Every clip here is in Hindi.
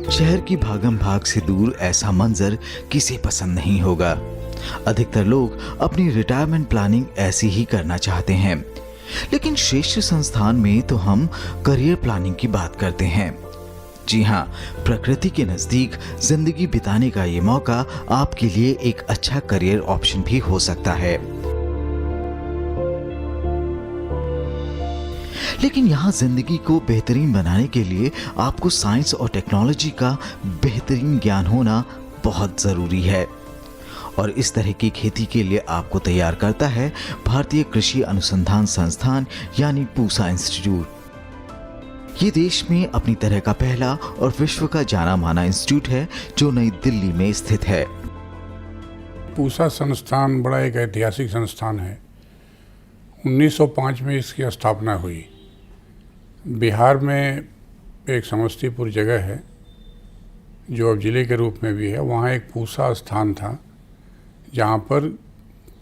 शहर की भागम भाग से दूर ऐसा मंजर किसे पसंद नहीं होगा। अधिकतर लोग अपनी रिटायरमेंट प्लानिंग ऐसी ही करना चाहते हैं, लेकिन श्रेष्ठ संस्थान में तो हम करियर प्लानिंग की बात करते हैं। जी हाँ, प्रकृति के नजदीक जिंदगी बिताने का ये मौका आपके लिए एक अच्छा करियर ऑप्शन भी हो सकता है। लेकिन यहाँ जिंदगी को बेहतरीन बनाने के लिए आपको साइंस और टेक्नोलॉजी का बेहतरीन ज्ञान होना बहुत जरूरी है, और इस तरह की खेती के लिए आपको तैयार करता है भारतीय कृषि अनुसंधान संस्थान यानी पूसा इंस्टीट्यूट। ये देश में अपनी तरह का पहला और विश्व का जाना माना इंस्टीट्यूट है जो नई दिल्ली में स्थित है। पूसा संस्थान बड़ा एक ऐतिहासिक संस्थान है। 1905 में इसकी स्थापना हुई। बिहार में एक समस्तीपुर जगह है जो अब जिले के रूप में भी है, वहाँ एक पूसा स्थान था जहाँ पर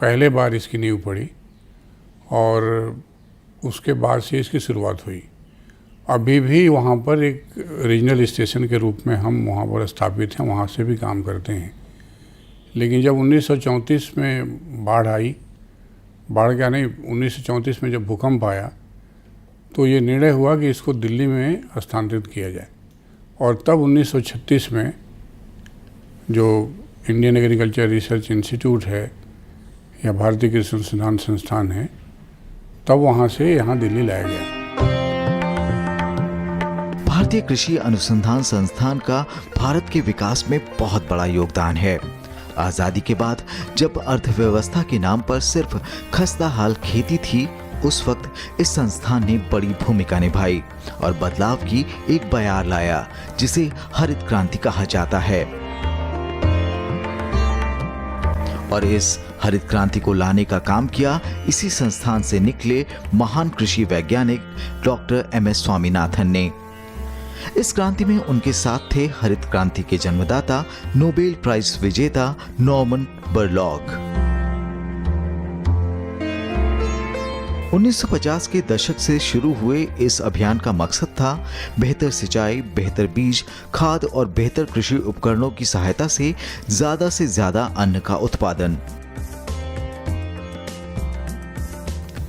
पहले बार इसकी नींव पड़ी और उसके बाद से इसकी शुरुआत हुई। अभी भी वहाँ पर एक रीजनल स्टेशन के रूप में हम वहाँ पर स्थापित हैं, वहाँ से भी काम करते हैं। लेकिन जब 1934 में बाढ़ आई, बाढ़ क्या नहीं, 1934 में जब भूकंप आया तो ये निर्णय हुआ कि इसको दिल्ली में स्थानांतरित किया जाए, और तब 1936 में जो इंडियन एग्रीकल्चर रिसर्च इंस्टीट्यूट है या भारतीय कृषि अनुसंधान संस्थान है, तब वहाँ से यहाँ दिल्ली लाया गया। भारतीय कृषि अनुसंधान संस्थान का भारत के विकास में बहुत बड़ा योगदान है। आजादी के बाद जब अर्थव्यवस्था के नाम पर सिर्फ खस्ताहाल खेती थी, उस वक्त इस संस्थान ने बड़ी भूमिका निभाई और बदलाव की एक बयार लाया जिसे हरित क्रांति कहा जाता है। और इस हरित क्रांति को लाने का काम किया इसी संस्थान से निकले महान कृषि वैज्ञानिक डॉक्टर एम.एस. स्वामीनाथन ने। इस क्रांति में उनके साथ थे हरित क्रांति के जन्मदाता, नोबेल प्राइज विजेता नॉर्मन बोरलॉग। 1950 के दशक से शुरू हुए इस अभियान का मकसद था बेहतर सिंचाई, बेहतर बीज, खाद और बेहतर कृषि उपकरणों की सहायता से ज्यादा अन्न का उत्पादन।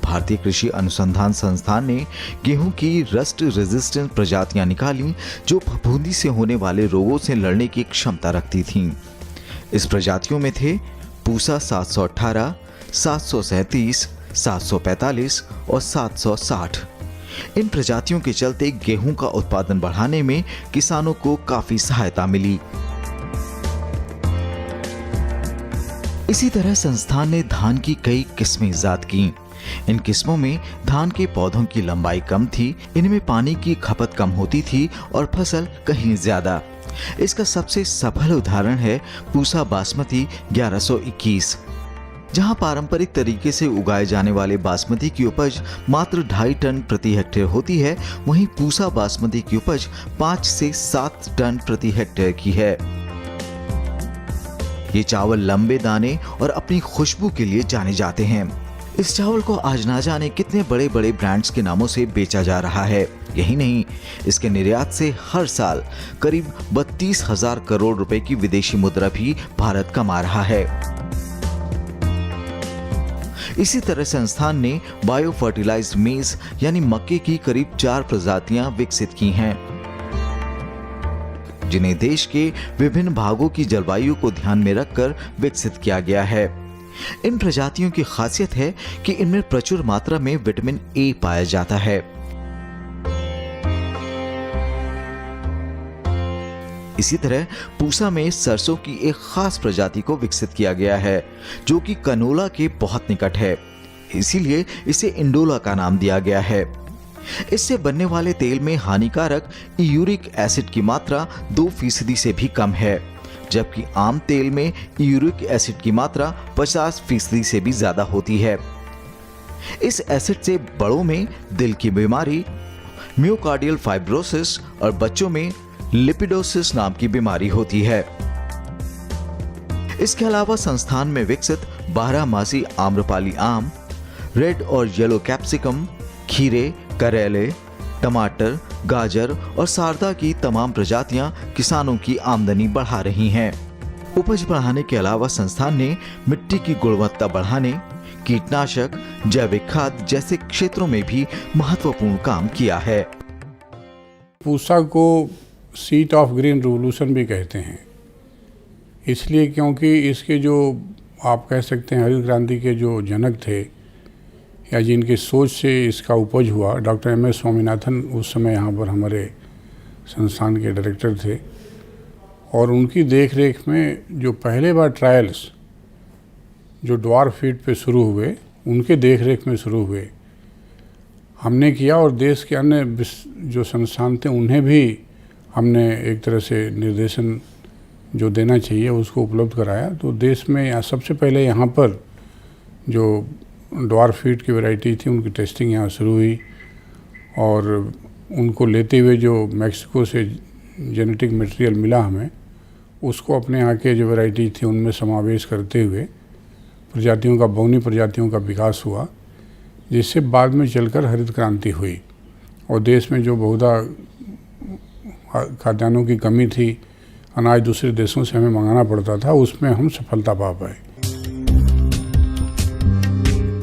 भारतीय कृषि अनुसंधान संस्थान ने गेहूं की रस्ट रेजिस्टेंट प्रजातियां निकाली जो फफूंदी से होने वाले रोगों से लड़ने की क्षमता रखती थीं। इस प्रजातियों में थे पूसा 718, 737, 745 और 760। इन प्रजातियों के चलते गेहूं का उत्पादन बढ़ाने में किसानों को काफी सहायता मिली। इसी तरह संस्थान ने धान की कई किस्में इजाद की। इन किस्मों में धान के पौधों की लंबाई कम थी, इनमें पानी की खपत कम होती थी और फसल कहीं ज्यादा। इसका सबसे सफल उदाहरण है पूसा बासमती 1121। जहां पारंपरिक तरीके से उगाए जाने वाले बासमती की उपज मात्र 2.5 टन प्रति हेक्टेयर होती है, वहीं पूसा बासमती की उपज 5 से 7 टन प्रति हेक्टेयर की है। ये चावल लंबे दाने और अपनी खुशबू के लिए जाने जाते हैं। इस चावल को आज ना जाने कितने बड़े बड़े ब्रांड्स के नामों से बेचा जा रहा है। यही नहीं, इसके निर्यात से हर साल करीब 32,000 करोड़ रुपए की विदेशी मुद्रा भी भारत कमा रहा है। इसी तरह संस्थान ने बायो फर्टिलाइज्ड मेज यानी मक्के की करीब 4 प्रजातियां विकसित की हैं, जिन्हें देश के विभिन्न भागों की जलवायु को ध्यान में रखकर विकसित किया गया है। इन प्रजातियों की खासियत है कि इनमें प्रचुर मात्रा में विटामिन ए पाया जाता है। इसी तरह पूसा में सरसों की एक खास प्रजाति को विकसित किया गया है जो कि कनोला के बहुत निकट है, इसीलिए इसे इंडोला का नाम दिया गया है। इससे बनने वाले तेल में हानिकारक यूरिक एसिड की मात्रा 2% से भी कम है, जबकि आम तेल में यूरिक एसिड की मात्रा 50% से भी ज्यादा होती है। इस एसिड से बड़ों में दिल की बीमारी, मियोकार्डियल फाइब्रोसिस और बच्चों में लिपिडोसिस नाम की बीमारी होती है। इसके अलावा संस्थान में विकसित 12 आम्रपाली आम, रेड और येलो कैप्सिकम, खीरे, करेले, टमाटर, गाजर और सारदा की तमाम प्रजातियां किसानों की आमदनी बढ़ा रही हैं। उपज बढ़ाने के अलावा संस्थान ने मिट्टी की गुणवत्ता बढ़ाने, कीटनाशक, जैविक खाद जैसे क्षेत्रों में भी महत्वपूर्ण काम किया है। पूसा को सीट ऑफ ग्रीन रिवॉल्यूशन भी कहते हैं, इसलिए क्योंकि इसके जो आप कह सकते हैं हरित क्रांति के जो जनक थे या जिनकी सोच से इसका उपज हुआ, डॉक्टर एम.एस. स्वामीनाथन उस समय यहाँ पर हमारे संस्थान के डायरेक्टर थे, और उनकी देख रेख में जो पहले बार ट्रायल्स जो ड्वार्फ फीड पे शुरू हुए, उनके देख रेख में शुरू हुए, हमने किया, और देश के अन्य जो संस्थान थे उन्हें भी हमने एक तरह से निर्देशन जो देना चाहिए उसको उपलब्ध कराया। तो देश में सबसे पहले यहाँ पर जो ड्वार्फ फीड की वैरायटी थी उनकी टेस्टिंग यहाँ शुरू हुई, और उनको लेते हुए जो मैक्सिको से जेनेटिक मटेरियल मिला हमें, उसको अपने यहाँ के जो वैरायटी थी उनमें समावेश करते हुए प्रजातियों का, बौनी प्रजातियों का विकास हुआ, जिससे बाद में चलकर हरित क्रांति हुई। और देश में जो बहुधा खाद्यान्नों की कमी थी, अनाज दूसरे देशों से हमें मंगाना पड़ता था, उसमें हम सफलता पा पाए।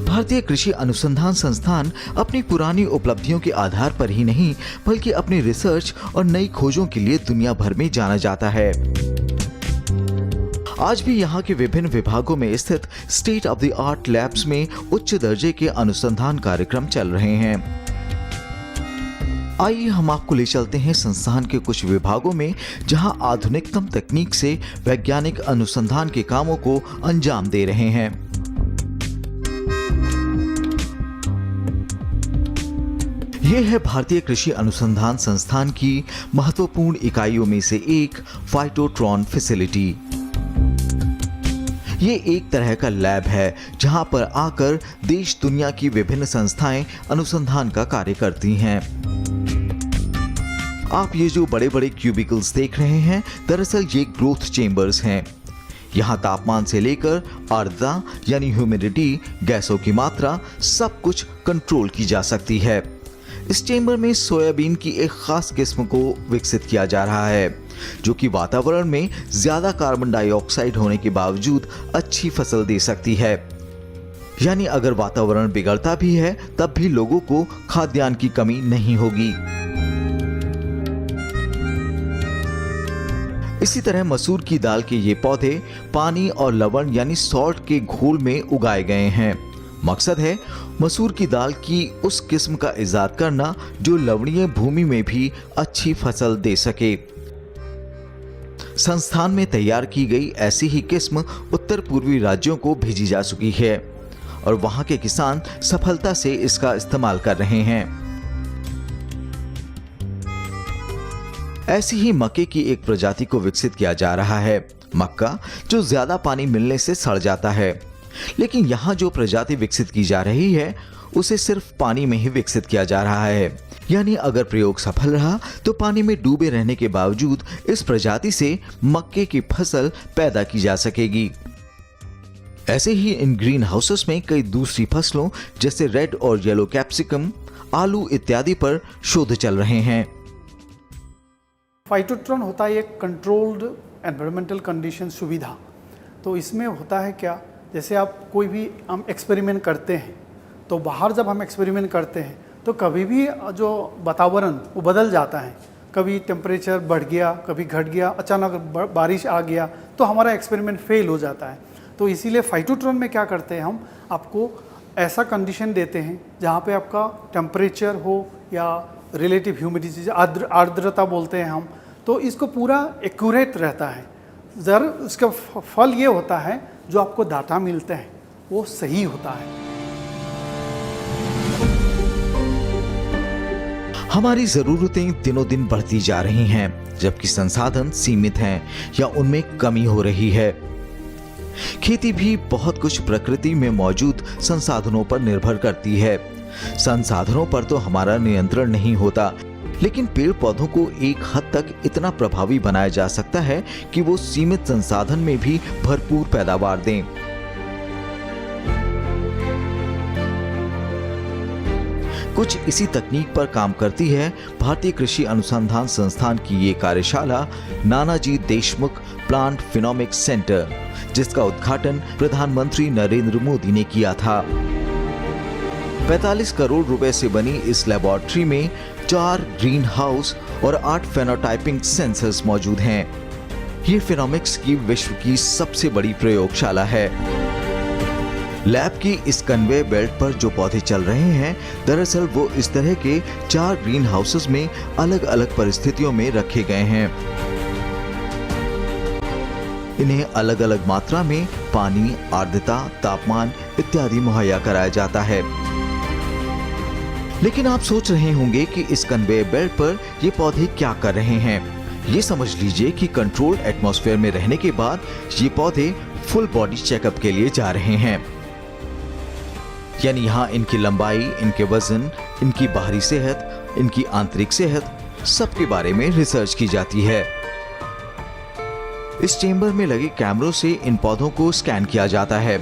भारतीय कृषि अनुसंधान संस्थान अपनी पुरानी उपलब्धियों के आधार पर ही नहीं बल्कि अपनी रिसर्च और नई खोजों के लिए दुनिया भर में जाना जाता है। आज भी यहाँ के विभिन्न विभागों में स्थित state of the art labs में उच्च दर्जे के अनुसंधान कार्यक्रम चल रहे हैं। आइए हम आपको ले चलते हैं संस्थान के कुछ विभागों में जहां आधुनिकतम तकनीक से वैज्ञानिक अनुसंधान के कामों को अंजाम दे रहे हैं। यह है भारतीय कृषि अनुसंधान संस्थान की महत्वपूर्ण इकाइयों में से एक फाइटोट्रॉन फैसिलिटी। ये एक तरह का लैब है जहां पर आकर देश दुनिया की विभिन्न संस्थाएं अनुसंधान का कार्य करती हैं। आप ये जो बड़े बड़े क्यूबिकल्स देख रहे हैं, दरअसल ये ग्रोथ चेंबर्स हैं। यहाँ तापमान से लेकर आर्द्रता यानी ह्यूमिडिटी, गैसों की मात्रा, सब कुछ कंट्रोल की जा सकती है। इस चेंबर में सोयाबीन की एक खास किस्म को विकसित किया जा रहा है, जो कि वातावरण में ज्यादा कार्बन डाइऑक्साइड होने के बावजूद अच्छी फसल दे सकती है। यानी अगर वातावरण बिगड़ता भी है तब भी लोगों को खाद्यान्न की कमी नहीं होगी। इसी तरह मसूर की दाल के ये पौधे पानी और लवण यानी सॉल्ट के घोल में उगाए गए हैं। मकसद है मसूर की दाल की उस किस्म का इजाद करना जो लवणीय भूमि में भी अच्छी फसल दे सके। संस्थान में तैयार की गई ऐसी ही किस्म उत्तर पूर्वी राज्यों को भेजी जा चुकी है और वहां के किसान सफलता से इसका इस्तेमाल कर रहे हैं। ऐसी ही मक्के की एक प्रजाति को विकसित किया जा रहा है, मक्का जो ज्यादा पानी मिलने से सड़ जाता है। लेकिन यहाँ जो प्रजाति विकसित की जा रही है उसे सिर्फ पानी में ही विकसित किया जा रहा है। यानी अगर प्रयोग सफल रहा तो पानी में डूबे रहने के बावजूद इस प्रजाति से मक्के की फसल पैदा की जा सकेगी। ऐसे ही इन ग्रीन हाउसेस में कई दूसरी फसलों जैसे रेड और येलो कैप्सिकम, आलू इत्यादि पर शोध चल रहे हैं। फाइटोट्रॉन होता है एक कंट्रोल्ड एनवायरमेंटल कंडीशन सुविधा। तो इसमें होता है क्या, जैसे आप कोई भी हम एक्सपेरिमेंट करते हैं तो बाहर जब हम एक्सपेरिमेंट करते हैं तो कभी भी जो वातावरण वो बदल जाता है, कभी टेम्परेचर बढ़ गया, कभी घट गया, अचानक बारिश आ गया तो हमारा एक्सपेरिमेंट फेल हो जाता है। तो इसीलिए फाइटोट्रॉन में क्या करते हैं, हम आपको ऐसा कंडीशन देते हैं जहाँ पे आपका टेम्परेचर हो या रिलेटिव ह्यूमिडिटी आर्द्रता बोलते हैं हम, तो इसको पूरा एक्यूरेट रहता है। ज़र उसका फल ये होता है जो आपको डाटा मिलते हैं वो सही होता है। हमारी जरूरतें दिनों दिन बढ़ती जा रही हैं, जबकि संसाधन सीमित हैं या उनमें कमी हो रही है। खेती भी बहुत कुछ प्रकृति में मौजूद संसाधनों पर निर्भर करती है। संसाधनों पर तो हमारा नियंत्रण नहीं होता, लेकिन पेड़ पौधों को एक हद तक इतना प्रभावी बनाया जा सकता है कि वो सीमित संसाधन में भी भरपूर पैदावार दें। कुछ इसी तकनीक पर काम करती है भारतीय कृषि अनुसंधान संस्थान की ये कार्यशाला नानाजी देशमुख प्लांट फिनोमिक्स सेंटर, जिसका उद्घाटन प्रधानमंत्री नरेंद्र मोदी ने किया था। 45 करोड़ रुपए से बनी इस लेबोरेटरी में 4 ग्रीन हाउस और 8 फेनोटाइपिंग सेंसर्स मौजूद हैं। ये फिनोमिक्स की विश्व की सबसे बड़ी प्रयोगशाला है। लैब की इस कन्वेयर बेल्ट पर जो पौधे चल रहे हैं, दरअसल वो इस तरह के 4 ग्रीन हाउसेस में अलग अलग परिस्थितियों में रखे गए हैं। इन्हें अलग अलग मात्रा में पानी, आर्द्रता, तापमान इत्यादि मुहैया कराया जाता है। लेकिन आप सोच रहे होंगे कि इस कन्वेयर बेल्ट पर ये पौधे क्या कर रहे हैं। ये समझ लीजिए कि कंट्रोल्ड एटमॉस्फेयर में रहने के बाद ये पौधे फुल बॉडी चेकअप के लिए जा रहे हैं। यानी यहाँ इनकी लंबाई, इनके वजन, इनकी बाहरी सेहत, इनकी आंतरिक सेहत, सबके बारे में रिसर्च की जाती है। इस चेंबर में लगे कैमरों से इन पौधों को स्कैन किया जाता है।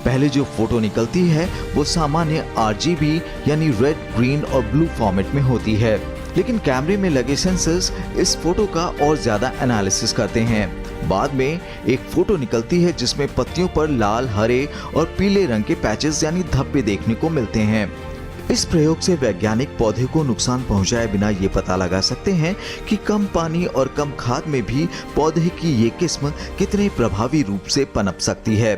पहले जो फोटो निकलती है वो सामान्य RGB यानी रेड, ग्रीन और ब्लू फॉर्मेट में होती है, लेकिन कैमरे में लगे सेंसर्स इस फोटो का और ज्यादा एनालिसिस करते हैं। बाद में एक फोटो निकलती है जिसमें पत्तियों पर लाल, हरे और पीले रंग के पैचेस यानी धब्बे देखने को मिलते हैं। इस प्रयोग से वैज्ञानिक पौधे को नुकसान पहुंचाए बिना ये पता लगा सकते हैं कि कम पानी और कम खाद में भी पौधे की ये किस्म कितने प्रभावी रूप से पनप सकती है।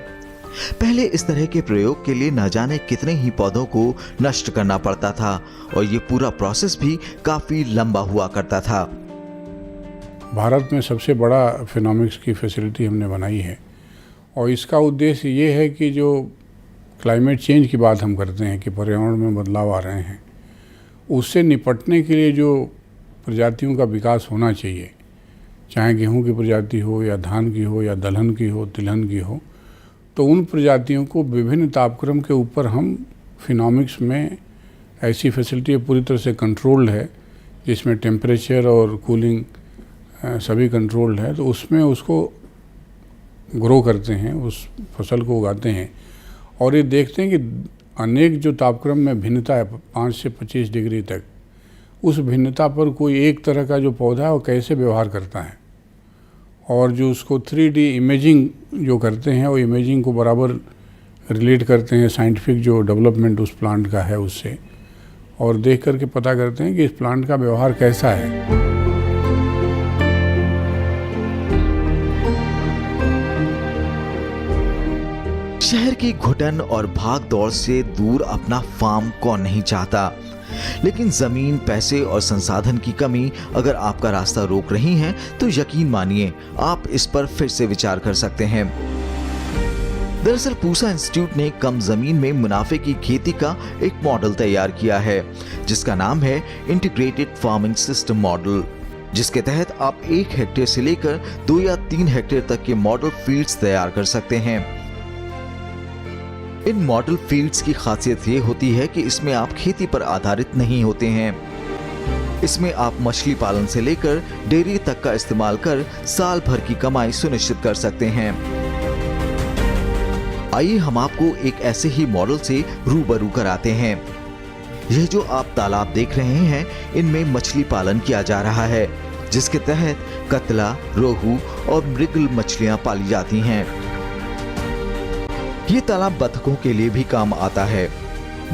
पहले इस तरह के प्रयोग के लिए न जाने कितने ही पौधों को नष्ट करना पड़ता था और ये पूरा प्रोसेस भी काफी लंबा हुआ करता था। भारत में सबसे बड़ा फिनोमिक्स की फैसिलिटी हमने बनाई है और इसका उद्देश्य ये है कि जो क्लाइमेट चेंज की बात हम करते हैं कि पर्यावरण में बदलाव आ रहे हैं, उससे निपटने के लिए जो प्रजातियों का विकास होना चाहिए, चाहे गेहूं की प्रजाति हो या धान की हो या दलहन की हो, तिलहन की हो, तो उन प्रजातियों को विभिन्न तापक्रम के ऊपर हम फिनोमिक्स में ऐसी फैसिलिटी पूरी तरह से कंट्रोल्ड है जिसमें टेम्परेचर और कूलिंग सभी कंट्रोल्ड है, तो उसमें उसको ग्रो करते हैं, उस फसल को उगाते हैं और ये देखते हैं कि अनेक जो तापक्रम में भिन्नता है 5 से 25 डिग्री तक, उस भिन्नता पर कोई एक तरह का जो पौधा है वो कैसे व्यवहार करता है और जो उसको 3D इमेजिंग जो करते हैं वो इमेजिंग को बराबर रिलेट करते हैं साइंटिफिक जो डेवलपमेंट उस प्लांट का है उससे, और देख करके पता करते हैं कि इस प्लांट का व्यवहार कैसा है। शहर की घुटन और भाग दौड़ से दूर अपना फार्म कौन नहीं चाहता, लेकिन जमीन, पैसे और संसाधन की कमी अगर आपका रास्ता रोक रही है तो यकीन मानिए आप इस पर फिर से विचार कर सकते हैं। दरअसल पूसा इंस्टीट्यूट ने कम जमीन में मुनाफे की खेती का एक मॉडल तैयार किया है जिसका नाम है इंटीग्रेटेड फार्मिंग सिस्टम मॉडल, जिसके तहत आप 1 हेक्टेयर से लेकर 2 या 3 हेक्टेयर तक के मॉडल फील्ड्स तैयार कर सकते हैं। इन मॉडल फील्ड्स की खासियत ये होती है कि इसमें आप खेती पर आधारित नहीं होते हैं। इसमें आप मछली पालन से लेकर डेयरी तक का इस्तेमाल कर साल भर की कमाई सुनिश्चित कर सकते हैं। आइए हम आपको एक ऐसे ही मॉडल से रूबरू कराते हैं। यह जो आप तालाब देख रहे हैं, इनमें मछली पालन किया जा रहा है, जिसके तहत कतला, रोहू और मृगल मछलियां पाली जाती हैं। ये तालाब बतखों के लिए भी काम आता है।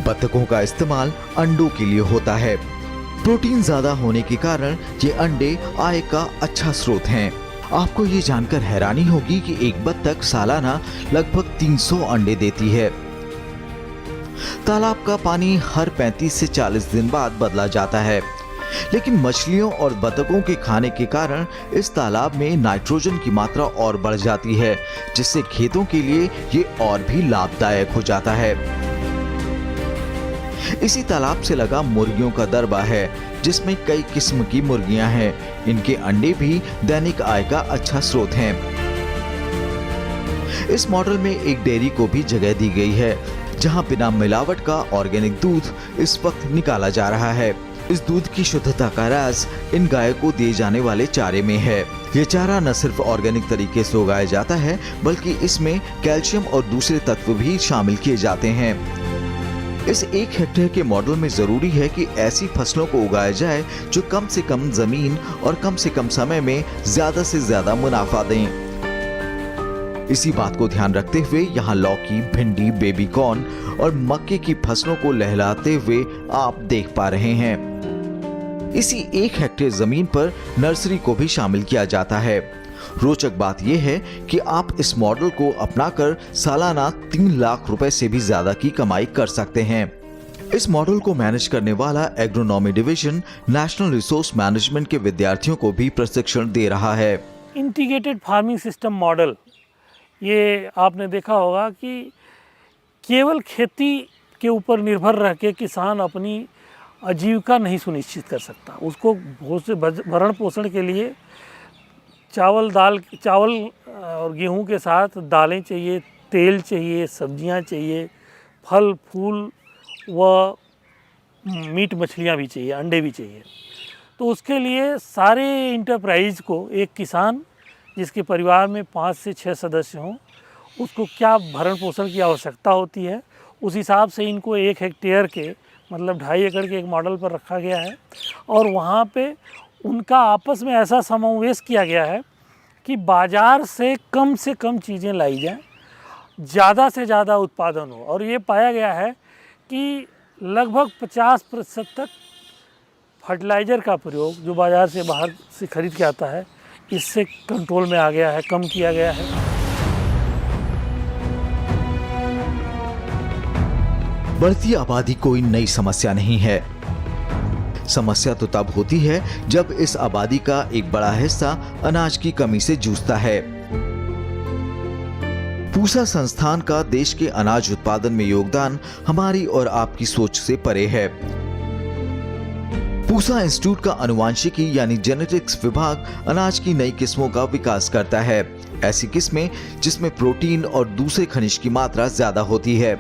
बतखों का इस्तेमाल अंडों के लिए होता है। प्रोटीन ज्यादा होने के कारण ये अंडे आय का अच्छा स्रोत हैं। आपको ये जानकर हैरानी होगी कि एक बत्तख सालाना लगभग 300 अंडे देती है। तालाब का पानी हर 35 से 40 दिन बाद बदला जाता है, लेकिन मछलियों और बतखों के खाने के कारण इस तालाब में नाइट्रोजन की मात्रा और बढ़ जाती है, जिससे खेतों के लिए ये और भी लाभदायक हो जाता है। इसी तालाब से लगा मुर्गियों का दरबा है, जिसमें कई किस्म की मुर्गियां हैं। इनके अंडे भी दैनिक आय का अच्छा स्रोत हैं। इस मॉडल में एक डेयरी को भी जगह दी गई है, जहां बिना मिलावट का ऑर्गेनिक दूध इस वक्त निकाला जा रहा है। इस दूध की शुद्धता का राज इन गाय को दिए जाने वाले चारे में है। ये चारा न सिर्फ ऑर्गेनिक तरीके से उगाया जाता है, बल्कि इसमें कैल्शियम और दूसरे तत्व भी शामिल किए जाते हैं। इस 1 हेक्टेयर के मॉडल में जरूरी है कि ऐसी फसलों को उगाया जाए जो कम से कम जमीन और कम से कम समय में ज्यादा से ज्यादा मुनाफा दें। इसी बात को ध्यान रखते हुए यहाँ लौकी, भिंडी, बेबी कॉर्न और मक्के की फसलों को लहलाते हुए आप देख पा रहे हैं। इसी 1 हेक्टेयर जमीन पर नर्सरी को भी शामिल किया जाता है। रोचक बात यह है कि आप इस मॉडल को अपनाकर सालाना 3 लाख रुपए से भी ज्यादा की कमाई कर सकते हैं। इस मॉडल को मैनेज करने वाला agronomy division national resource management के विद्यार्थियों को भी प्रशिक्षण दे रहा है। इंटीग्रेटेड फार्मिंग सिस्टम मॉडल, ये आपने देखा होगा कि केवल खेती के ऊपर निर्भर रह के किसान अपनी आजीविका नहीं सुनिश्चित कर सकता। उसको भरण पोषण के लिए चावल और गेहूं के साथ दालें चाहिए, तेल चाहिए, सब्जियां चाहिए, फल फूल व मीट मछलियां भी चाहिए, अंडे भी चाहिए। तो उसके लिए सारे इंटरप्राइज को एक किसान जिसके परिवार में 5 से 6 सदस्य हों, उसको क्या भरण पोषण की आवश्यकता होती है, उस हिसाब से इनको 1 हेक्टेयर के मतलब 2.5 एकड़ के एक मॉडल पर रखा गया है। और वहाँ पे उनका आपस में ऐसा समावेश किया गया है कि बाज़ार से कम चीज़ें लाई जाएं, ज़्यादा से ज़्यादा उत्पादन हो। और ये पाया गया है कि लगभग 50% तक फर्टिलाइज़र का प्रयोग जो बाज़ार से बाहर से खरीद के आता है, इससे कंट्रोल में आ गया है, कम किया गया है। बढ़ती आबादी कोई नई समस्या नहीं है। समस्या तो तब होती है जब इस आबादी का एक बड़ा हिस्सा अनाज की कमी से जूझता है। पूसा संस्थान का देश के अनाज उत्पादन में योगदान हमारी और आपकी सोच से परे है। पूसा इंस्टीट्यूट का आनुवांशिकी यानी जेनेटिक्स विभाग अनाज की नई किस्मों का विकास करता है। ऐसी किस्में जिसमें प्रोटीन और दूसरे खनिज की मात्रा ज्यादा होती है।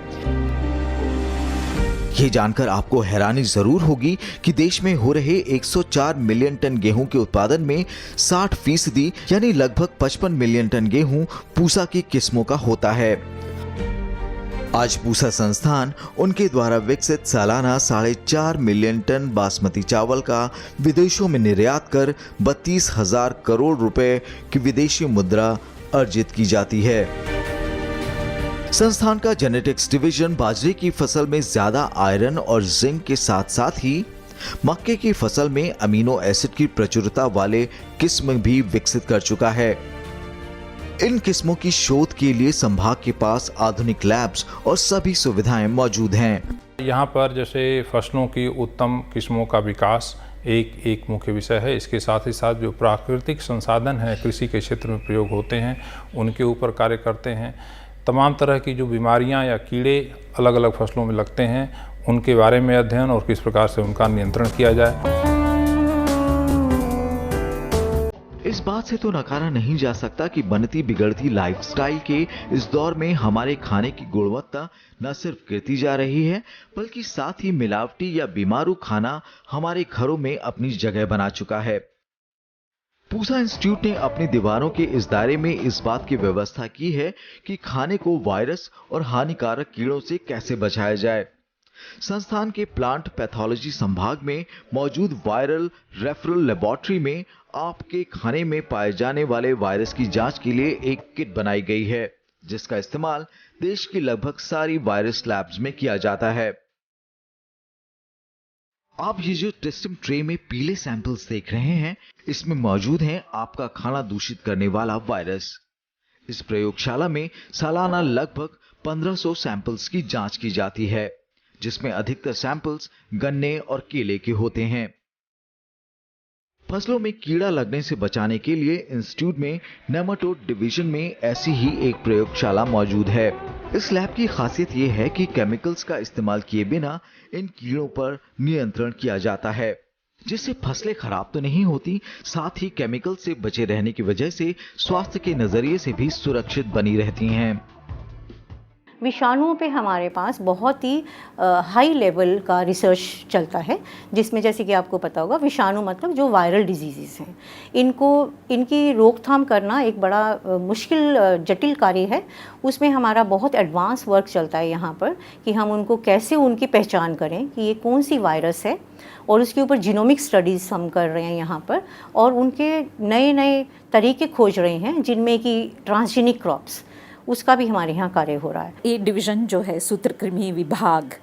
ये जानकर आपको हैरानी जरूर होगी कि देश में हो रहे 104 मिलियन टन गेहूं के उत्पादन में 60% यानी लगभग 55 मिलियन टन गेहूं पूसा की किस्मों का होता है। आज पूसा संस्थान उनके द्वारा विकसित सालाना 4.5 मिलियन टन बासमती चावल का विदेशों में निर्यात कर 32,000 करोड़ रुपए की विदेशी मुद्रा अर्जित की जाती है। संस्थान का जेनेटिक्स डिवीजन बाजरे की फसल में ज्यादा आयरन और जिंक के साथ साथ ही मक्के की फसल में अमीनो एसिड की प्रचुरता वाले किस्म भी विकसित कर चुका है। इन किस्मों की शोध के लिए संभाग के पास आधुनिक लैब्स और सभी सुविधाएं मौजूद हैं। यहाँ पर जैसे फसलों की उत्तम किस्मों का विकास एक मुख्य विषय है। इसके साथ ही साथ जो प्राकृतिक संसाधन है कृषि के क्षेत्र में प्रयोग होते हैं उनके ऊपर कार्य करते हैं। तमाम तरह की जो बीमारियां या कीड़े अलग अलग फसलों में लगते हैं उनके बारे में अध्ययन और किस प्रकार से उनका नियंत्रण किया जाए। इस बात से तो नकारा नहीं जा सकता कि बनती बिगड़ती लाइफस्टाइल के इस दौर में हमारे खाने की गुणवत्ता न सिर्फ गिरती जा रही है बल्कि साथ ही मिलावटी या बीमारू खाना हमारे घरों में अपनी जगह बना चुका है। पूसा इंस्टीट्यूट ने अपनी दीवारों के इस दायरे में इस बात की व्यवस्था की है कि खाने को वायरस और हानिकारक कीड़ों से कैसे बचाया जाए। संस्थान के प्लांट पैथोलॉजी संभाग में मौजूद वायरल रेफरल लेबोरेटरी में आपके खाने में पाए जाने वाले वायरस की जांच के लिए एक किट बनाई गई है, जिसका इस्तेमाल देश की लगभग सारी वायरस लैब्स में किया जाता है। आप ये जो टेस्टिंग ट्रे में पीले सैंपल्स देख रहे हैं, इसमें मौजूद है आपका खाना दूषित करने वाला वायरस। इस प्रयोगशाला में सालाना लगभग 1500 सैंपल्स की जांच की जाती है, जिसमें अधिकतर सैंपल्स गन्ने और केले के होते हैं। फसलों में कीड़ा लगने से बचाने के लिए इंस्टीट्यूट में नेमाटोड डिवीजन में ऐसी ही एक प्रयोगशाला मौजूद है। इस लैब की खासियत यह है कि केमिकल्स का इस्तेमाल किए बिना इन कीड़ों पर नियंत्रण किया जाता है, जिससे फसलें खराब तो नहीं होती, साथ ही केमिकल से बचे रहने की वजह से स्वास्थ्य के नजरिए से भी सुरक्षित बनी रहती हैं। विषाणुओं पे हमारे पास बहुत ही हाई लेवल का रिसर्च चलता है, जिसमें जैसे कि आपको पता होगा विषाणु मतलब जो वायरल डिजीज़ हैं, इनकी रोकथाम करना एक बड़ा मुश्किल जटिल कार्य है। उसमें हमारा बहुत एडवांस वर्क चलता है यहाँ पर कि हम उनको कैसे उनकी पहचान करें कि ये कौन सी वायरस है, और उसके ऊपर जीनोमिक स्टडीज़ हम कर रहे हैं यहाँ पर, और उनके नए नए तरीके खोज रहे हैं जिनमें कि ट्रांसजेनिक क्रॉप्स, उसका भी हमारे यहाँ कार्य हो रहा है। ये डिवीज़न जो है सूत्रकृमि विभाग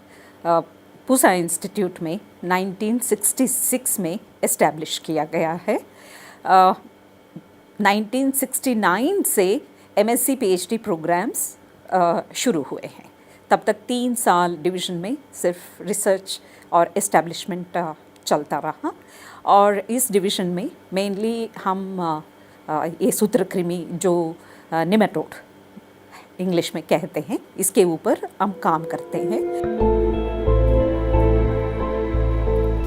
पूसा इंस्टीट्यूट में 1966 में इस्टेब्लिश किया गया है। 1969 से MSc PhD प्रोग्राम्स शुरू हुए हैं। तब तक 3 साल डिवीज़न में सिर्फ रिसर्च और इस्टेब्लिशमेंट चलता रहा, और इस डिवीज़न में मेनली हम ये सूत्रकृमि जो निमेटोड इंग्लिश में कहते हैं, इसके ऊपर हम काम करते हैं।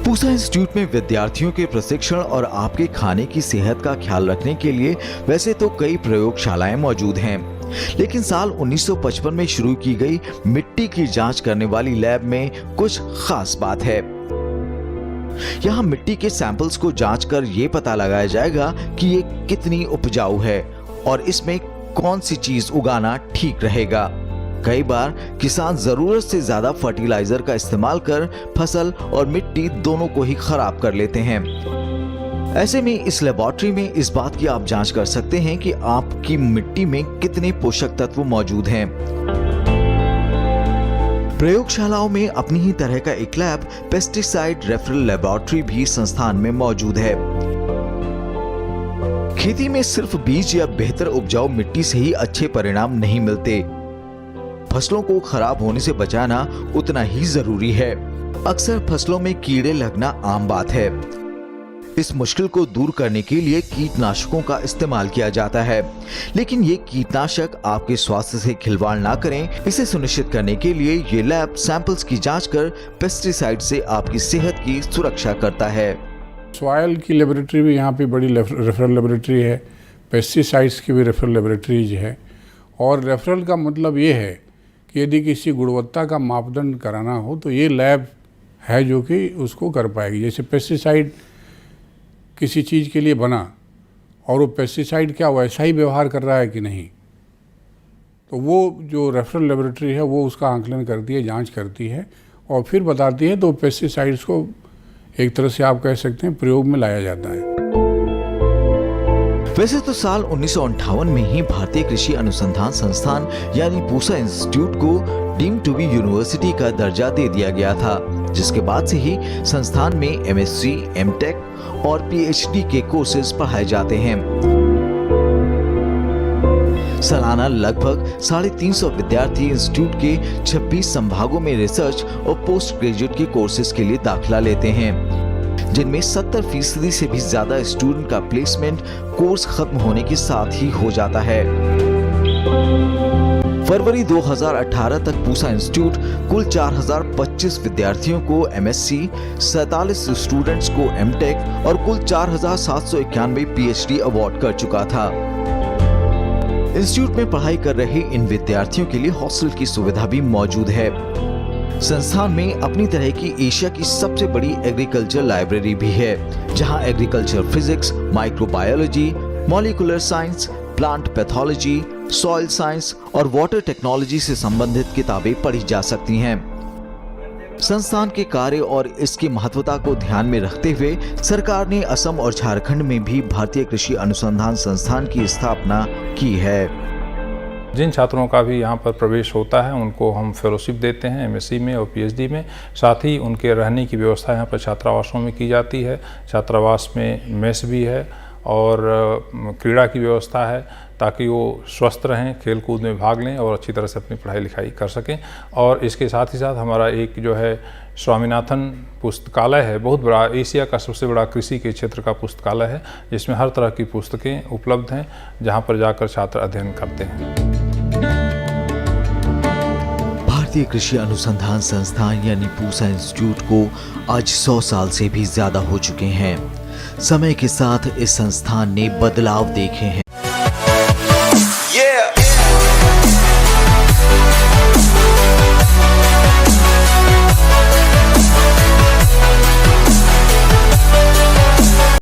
पूसा इंस्टीट्यूट में विद्यार्थियों के प्रशिक्षण और आपके खाने की सेहत का ख्याल रखने के लिए वैसे तो कई प्रयोगशालाएं मौजूद हैं, लेकिन साल 1955 में शुरू की गई मिट्टी की जांच करने वाली लैब में कुछ खास बात है। यहाँ मिट्टी के सैंपल्स को जांचकर ये पता लगाया जाएगा कि ये कितनी उपजाऊ है और इसमें कौन सी चीज उगाना ठीक रहेगा। कई बार किसान जरूरत से ज्यादा फर्टिलाइजर का इस्तेमाल कर फसल और मिट्टी दोनों को ही खराब कर लेते हैं। ऐसे में इस लेबोरेटरी में इस बात की आप जांच कर सकते हैं कि आपकी मिट्टी में कितने पोषक तत्व मौजूद हैं। प्रयोगशालाओं में अपनी ही तरह का एक लैब पेस्टिसाइड रेफरल लेबोरेटरी भी संस्थान में मौजूद है। खेती में सिर्फ बीज या बेहतर उपजाऊ मिट्टी से ही अच्छे परिणाम नहीं मिलते, फसलों को खराब होने से बचाना उतना ही जरूरी है। अक्सर फसलों में कीड़े लगना आम बात है। इस मुश्किल को दूर करने के लिए कीटनाशकों का इस्तेमाल किया जाता है, लेकिन ये कीटनाशक आपके स्वास्थ्य से खिलवाड़ ना करें, इसे सुनिश्चित करने के लिए ये लैब सैंपल्स की जांच कर पेस्टिसाइड से आपकी सेहत की सुरक्षा करता है। सॉयल की लेबोरेटरी भी यहाँ पे बड़ी रेफरल लेबोरेटरी है, पेस्टिसाइड्स की भी रेफरल लेबोरेटरीज है। और रेफरल का मतलब ये है कि यदि किसी गुणवत्ता का मापदंड कराना हो तो ये लैब है जो कि उसको कर पाएगी। जैसे पेस्टिसाइड किसी चीज़ के लिए बना और वो पेस्टिसाइड क्या वैसा ही व्यवहार कर रहा है कि नहीं, तो वो जो रेफरल लेबोरेटरी है वो उसका आंकलन करती है, जांच करती है और फिर बताती है। तो पेस्टिसाइड्स को एक तरह से आप कह सकते हैं प्रयोग में लाया जाता है। वैसे तो साल 1958 में ही भारतीय कृषि अनुसंधान संस्थान यानी पूसा इंस्टीट्यूट को डीम्ड टू बी यूनिवर्सिटी का दर्जा दे दिया गया था, जिसके बाद से ही संस्थान में MSc, MTech और PhD के कोर्सेज पढ़ाए जाते हैं। सालाना लगभग 350 विद्यार्थी इंस्टीट्यूट के 26 संभागों में रिसर्च और पोस्ट ग्रेजुएट के कोर्सेज के लिए दाखिला लेते हैं, जिनमें 70% से भी ज्यादा स्टूडेंट का प्लेसमेंट कोर्स खत्म होने के साथ ही हो जाता है। फरवरी 2018 तक पूसा इंस्टीट्यूट कुल 4025 विद्यार्थियों को MSc, 47 स्टूडेंट्स को MTech और कुल 4791 PhD अवार्ड कर चुका था। इंस्टीट्यूट में पढ़ाई कर रहे इन विद्यार्थियों के लिए हॉस्टल की सुविधा भी मौजूद है। संस्थान में अपनी तरह की एशिया की सबसे बड़ी एग्रीकल्चर लाइब्रेरी भी है, जहां agriculture physics, microbiology, molecular science, plant pathology, soil science और वाटर टेक्नोलॉजी से संबंधित किताबें पढ़ी जा सकती हैं। संस्थान के कार्य और इसकी महत्वता को ध्यान में रखते हुए सरकार ने असम और झारखंड में भी भारतीय कृषि अनुसंधान संस्थान की स्थापना की है। जिन छात्रों का भी यहाँ पर प्रवेश होता है उनको हम फेलोशिप देते हैं MSc में और PhD में। साथ ही उनके रहने की व्यवस्था यहाँ पर छात्रावासों में की जाती है। छात्रावास में मेस भी है और क्रीड़ा की व्यवस्था है, ताकि वो स्वस्थ रहें, खेल कूद में भाग लें और अच्छी तरह से अपनी पढ़ाई लिखाई कर सकें। और इसके साथ ही साथ हमारा एक जो है स्वामीनाथन पुस्तकालय है, बहुत बड़ा, एशिया का सबसे बड़ा कृषि के क्षेत्र का पुस्तकालय है, जिसमें हर तरह की पुस्तकें उपलब्ध हैं, जहां पर जाकर छात्र अध्ययन करते हैं। भारतीय कृषि अनुसंधान संस्थान यानी पूसा इंस्टीट्यूट को आज 100 साल से भी ज्यादा हो चुके हैं। समय के साथ इस संस्थान ने बदलाव देखे हैं।